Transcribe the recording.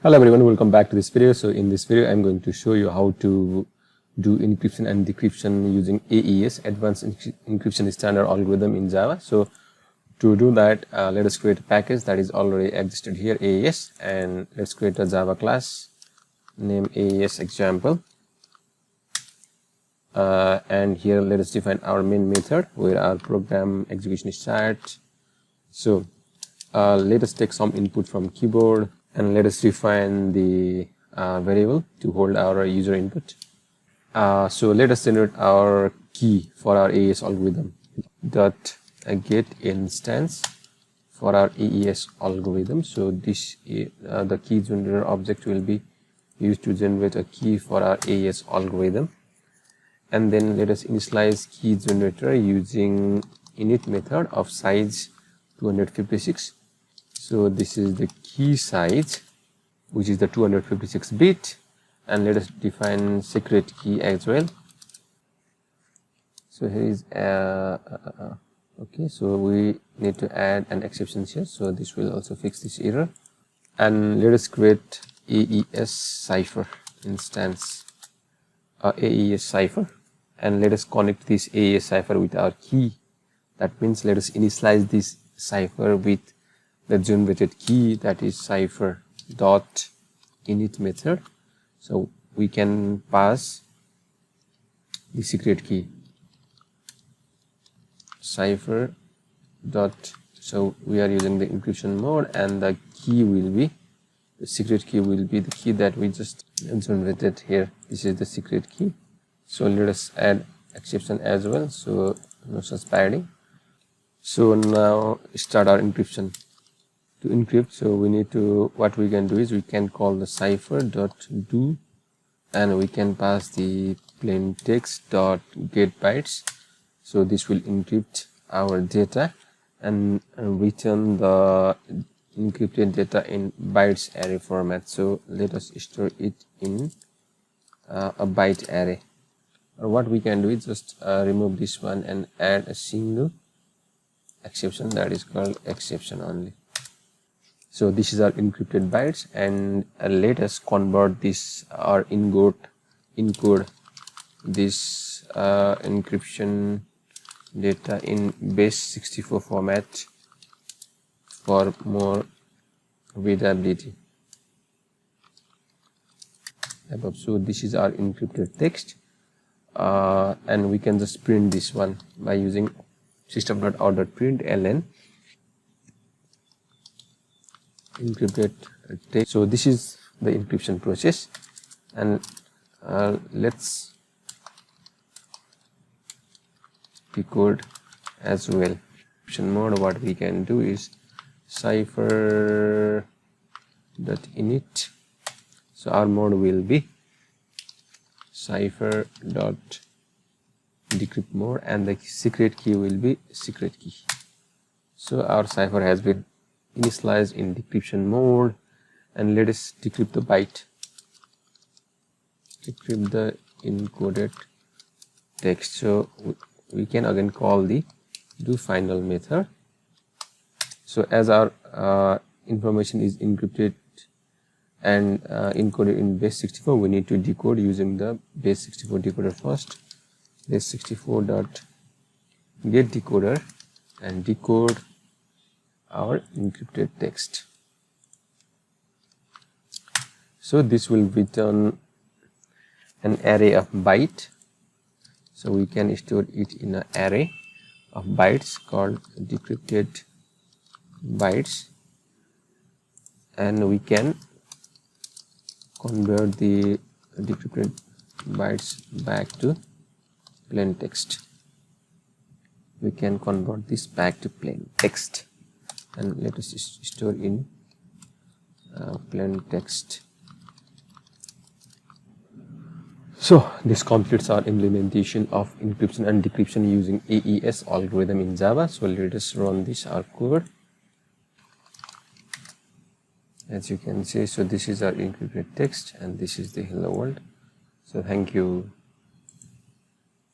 Hello everyone, welcome back to this video. So in this video I'm going to show you how to do encryption and decryption using AES, Advanced Encryption Standard algorithm in Java. So to do that, let us create a package that is already existed here, AES, and let's create a Java class name AES example. And here let us define our main method where our program execution starts. So let us take some input from keyboard and let us define the variable to hold our user input. So let us generate our key for our AES algorithm dot get instance for our AES algorithm. So this the key generator object will be used to generate a key for our AES algorithm. And then let us initialize key generator using init method of size 256. So this is the key size, which is the 256 bit, and let us define secret key as well. So here is okay, so we need to add an exception here, so this will also fix this error. And let us create AES cipher instance, AES cipher, and let us connect this AES cipher with our key. That means let us initialize this cipher with the generated key, that is cipher dot init method. So we can pass the secret key cipher dot, so we are using the encryption mode, and the key will be, the secret key will be the key that we just generated here. This is the secret key. So let us add exception as well, so no such padding. So now start our encryption. To encrypt, so we need to, what we can do is we can call the cipher dot do, and we can pass the plaintext dot get bytes. So this will encrypt our data and return the encrypted data in bytes array format. So let us store it in a byte array. Or what we can do is just remove this one and add a single exception, that is called exception only. So this is our encrypted bytes, and let us convert this or encode this encryption data in base 64 format for more readability. So this is our encrypted text, and we can just print this one by using system.out.println encrypted text. So this is the encryption process, and let's decode as well. Encryption mode, what we can do is cipher dot init. So our mode will be cipher dot decrypt mode, and the secret key will be secret key. So our cipher has been initialized in decryption mode, and let us decrypt the byte, decrypt the encoded text. So we can again call the do final method. So as our information is encrypted and encoded in base 64, we need to decode using the base 64 decoder first. Base 64 dot get decoder and decode our encrypted text. So this will return an array of byte. So we can store it in an array of bytes called decrypted bytes, and we can convert the decrypted bytes back to plain text. We can convert this back to plain text, and let us store in plain text. So this completes our implementation of encryption and decryption using AES algorithm in Java. So let us run this our code. As you can see, so this is our encrypted text, and this is the hello world. So thank you.